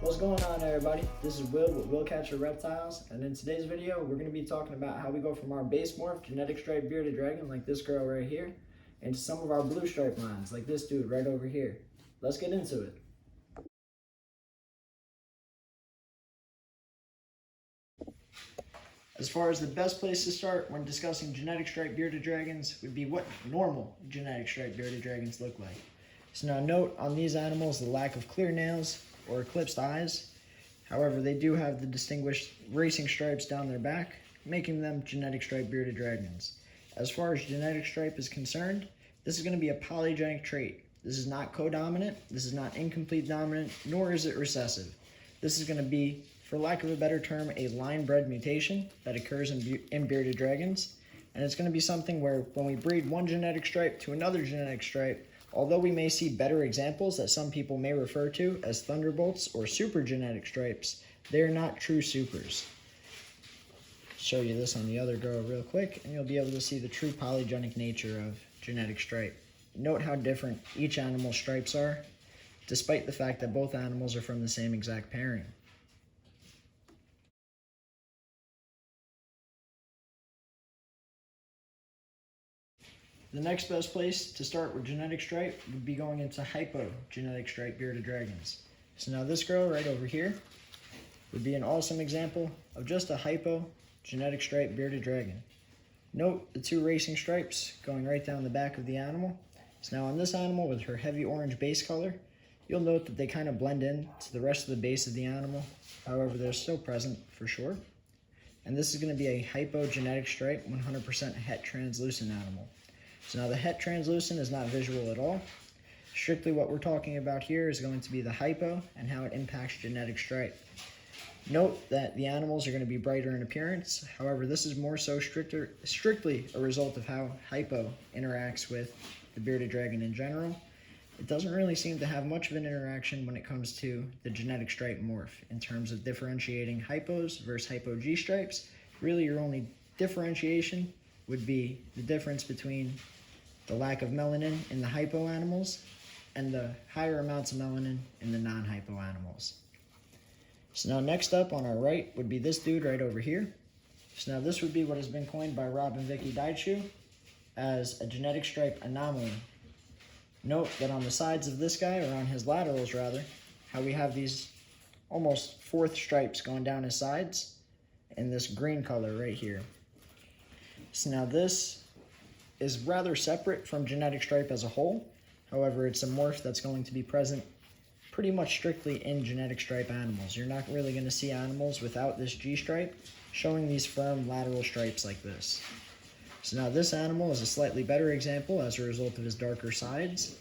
What's going on, everybody? This is Will with Will Catcher Reptiles, and in today's video we're going to be talking about how we go from our base morph genetic stripe bearded dragon like this girl right here into some of our blue stripe lines like this dude right over here. Let's get into it. As far as the best place to start when discussing genetic stripe bearded dragons would be what normal genetic stripe bearded dragons look like. So now note on these animals the lack of clear nails or eclipsed eyes. However, they do have the distinguished racing stripes down their back, making them genetic stripe bearded dragons. As far as genetic stripe is concerned, this is going to be a polygenic trait. This is not codominant, this is not incomplete dominant, nor is it recessive. This is going to be, for lack of a better term, a line-bred mutation that occurs in bearded dragons. And it's going to be something where when we breed one genetic stripe to another genetic stripe, although we may see better examples that some people may refer to as thunderbolts or super genetic stripes, they are not true supers. Show you this on the other girl real quick, and you'll be able to see the true polygenic nature of genetic stripe. Note how different each animal's stripes are, despite the fact that both animals are from the same exact pairing. The next best place to start with genetic stripe would be going into hypogenetic stripe bearded dragons. So now this girl right over here would be an awesome example of just a hypogenetic stripe bearded dragon. Note the two racing stripes going right down the back of the animal. So now on this animal with her heavy orange base color, you'll note that they kind of blend in to the rest of the base of the animal. However, they're still present for sure. And this is going to be a hypogenetic stripe 100% het translucent animal. So now the het translucent is not visual at all. Strictly what we're talking about here is going to be the hypo and how it impacts genetic stripe. Note that the animals are going to be brighter in appearance. However, this is more so strictly a result of how hypo interacts with the bearded dragon in general. It doesn't really seem to have much of an interaction when it comes to the genetic stripe morph in terms of differentiating hypos versus hypo G stripes. Really, your only differentiation would be the difference between the lack of melanin in the hypo animals and the higher amounts of melanin in the non-hypo animals. So now next up on our right would be this dude right over here. So now this would be what has been coined by Rob and Vicky Daichu as a genetic stripe anomaly. Note that on the sides of this guy, or on his laterals rather, how we have these almost fourth stripes going down his sides in this green color right here. So now this is rather separate from genetic stripe as a whole. However, it's a morph that's going to be present pretty much strictly in genetic stripe animals. You're not really going to see animals without this G stripe showing these firm lateral stripes like this. So now this animal is a slightly better example as a result of his darker sides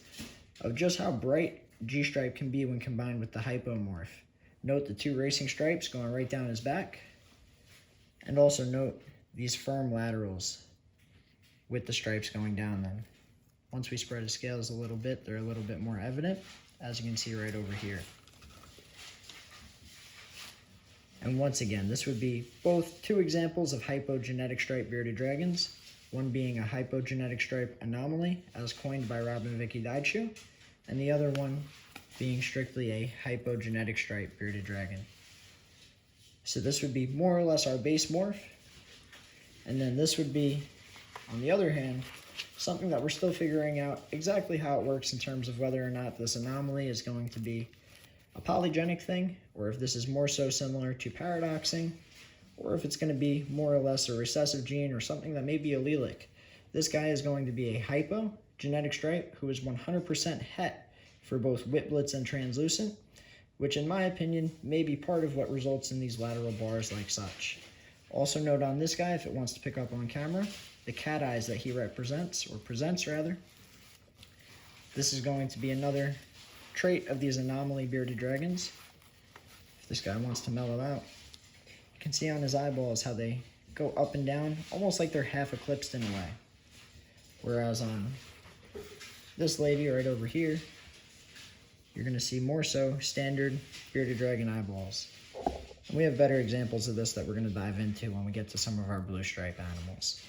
of just how bright G stripe can be when combined with the hypomorph. Note the two racing stripes going right down his back, and also note these firm laterals with the stripes going down them. Once we spread the scales a little bit, they're a little bit more evident, as you can see right over here. And once again, this would be both two examples of hypogenetic stripe bearded dragons, one being a hypogenetic stripe anomaly, as coined by Rob and Vicky Daichu, and the other one being strictly a hypogenetic stripe bearded dragon. So this would be more or less our base morph, and then this would be, on the other hand, something that we're still figuring out exactly how it works in terms of whether or not this anomaly is going to be a polygenic thing, or if this is more so similar to paradoxing, or if it's going to be more or less a recessive gene or something that may be allelic. This guy is going to be a hypogenetic stripe who is 100% het for both whiplets and translucent, which in my opinion may be part of what results in these lateral bars like such. Also note on this guy, if it wants to pick up on camera, the cat eyes that he represents, or presents rather. This is going to be another trait of these anomaly bearded dragons. If this guy wants to mellow out, you can see on his eyeballs how they go up and down, almost like they're half eclipsed in a way. Whereas on this lady right over here, you're going to see more so standard bearded dragon eyeballs. And we have better examples of this that we're going to dive into when we get to some of our blue stripe animals.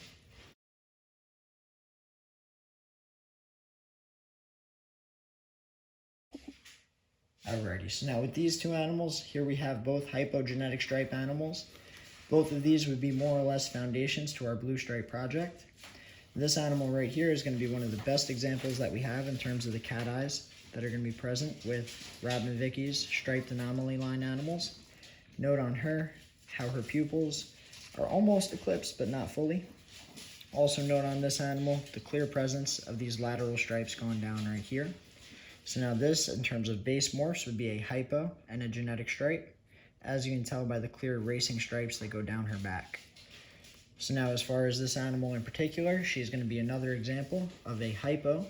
Alrighty, so now with these two animals, here we have both hypogenetic stripe animals. Both of these would be more or less foundations to our blue stripe project. This animal right here is going to be one of the best examples that we have in terms of the cat eyes that are going to be present with Robin Vicky's striped anomaly line animals. Note on her how her pupils are almost eclipsed but not fully. Also note on this animal the clear presence of these lateral stripes going down right here. So now this, in terms of base morphs, would be a hypo and a genetic stripe, as you can tell by the clear racing stripes that go down her back. So now as far as this animal in particular, she's going to be another example of a hypo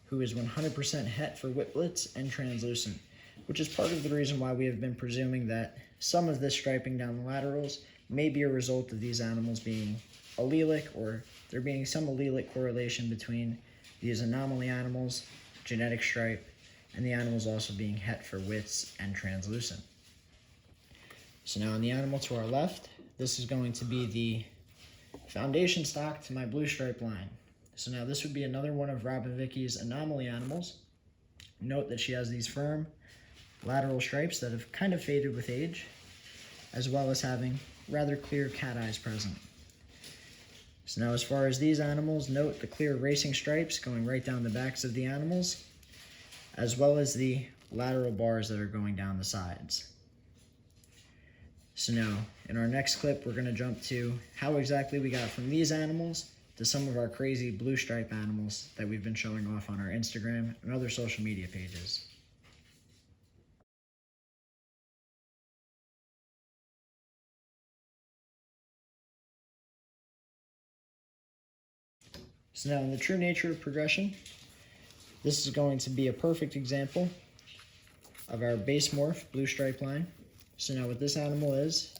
who is 100% het for whiplets and translucent, which is part of the reason why we have been presuming that some of this striping down the laterals may be a result of these animals being allelic, or there being some allelic correlation between these anomaly animals, genetic stripe, and the animals also being het for wits and translucent. So now on the animal to our left, this is going to be the foundation stock to my blue stripe line. So now this would be another one of Robin Vicky's anomaly animals. Note that she has these firm lateral stripes that have kind of faded with age, as well as having rather clear cat eyes present. So now as far as these animals, note the clear racing stripes going right down the backs of the animals, as well as the lateral bars that are going down the sides. So now, in our next clip, we're going to jump to how exactly we got from these animals to some of our crazy blue stripe animals that we've been showing off on our Instagram and other social media pages. So now in the true nature of progression, this is going to be a perfect example of our base morph blue stripe line. So now what this animal is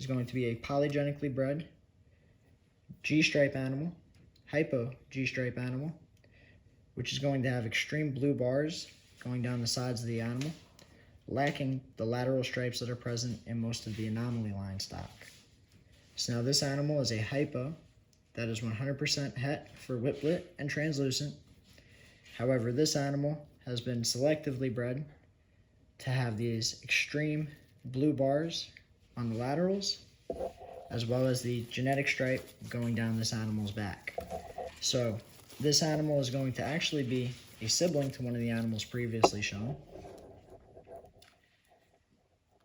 going to be a polygenically bred G-stripe animal, hypo G-stripe animal, which is going to have extreme blue bars going down the sides of the animal, lacking the lateral stripes that are present in most of the anomaly line stock. So now this animal is a hypo that is 100% het for whiplet and translucent. However, this animal has been selectively bred to have these extreme blue bars on the laterals, as well as the genetic stripe going down this animal's back. So this animal is going to actually be a sibling to one of the animals previously shown.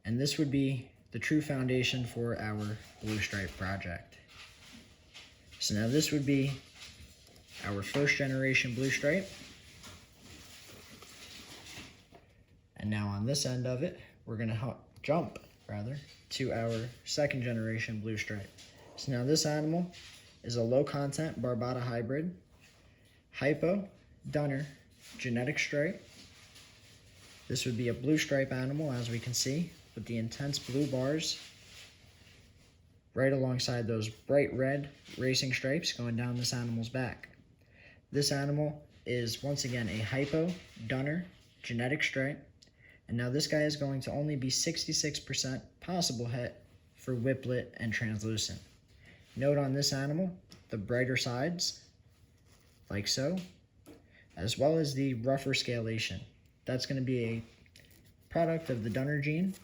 And this would be the true foundation for our blue stripe project. So now this would be our first generation blue stripe. And now on this end of it, we're going to jump to our second generation blue stripe. So now this animal is a low content Barbata hybrid, hypo, dunner, genetic stripe. This would be a blue stripe animal, as we can see, with the intense blue bars right alongside those bright red racing stripes going down this animal's back. This animal is once again a hypo, dunner, genetic stripe. And now this guy is going to only be 66% possible het for whiplet and translucent. Note on this animal, the brighter sides, like so, as well as the rougher scalation. That's going to be a product of the Dunner gene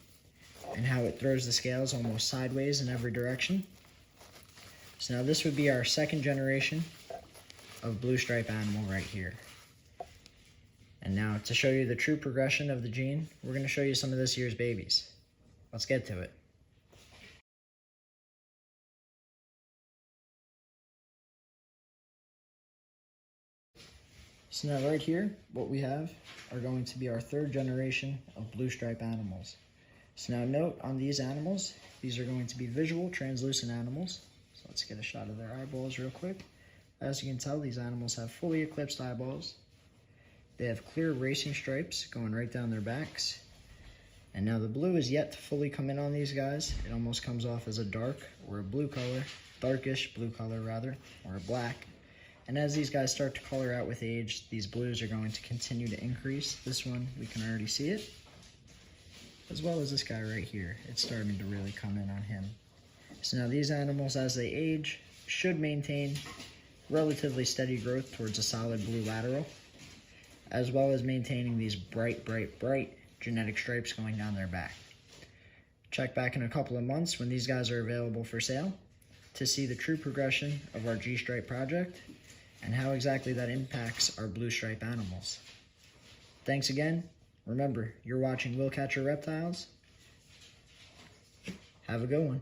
and how it throws the scales almost sideways in every direction. So now this would be our second generation of blue stripe animal right here. And now to show you the true progression of the gene, we're going to show you some of this year's babies. Let's get to it. So now right here, what we have are going to be our third generation of blue stripe animals. So now note on these animals, these are going to be visual translucent animals. So let's get a shot of their eyeballs real quick. As you can tell, these animals have fully eclipsed eyeballs. They have clear racing stripes going right down their backs. And now the blue is yet to fully come in on these guys. It almost comes off as a dark or a blue color, darkish blue color rather, or a black. And as these guys start to color out with age, these blues are going to continue to increase. This one, we can already see it, as well as this guy right here. It's starting to really come in on him. So now these animals, as they age, should maintain relatively steady growth towards a solid blue lateral, as well as maintaining these bright genetic stripes going down their back. Check back in a couple of months when these guys are available for sale to see the true progression of our G-stripe project and how exactly that impacts our blue stripe animals. Thanks again. Remember, you're watching Will Catcher Reptiles. Have a good one.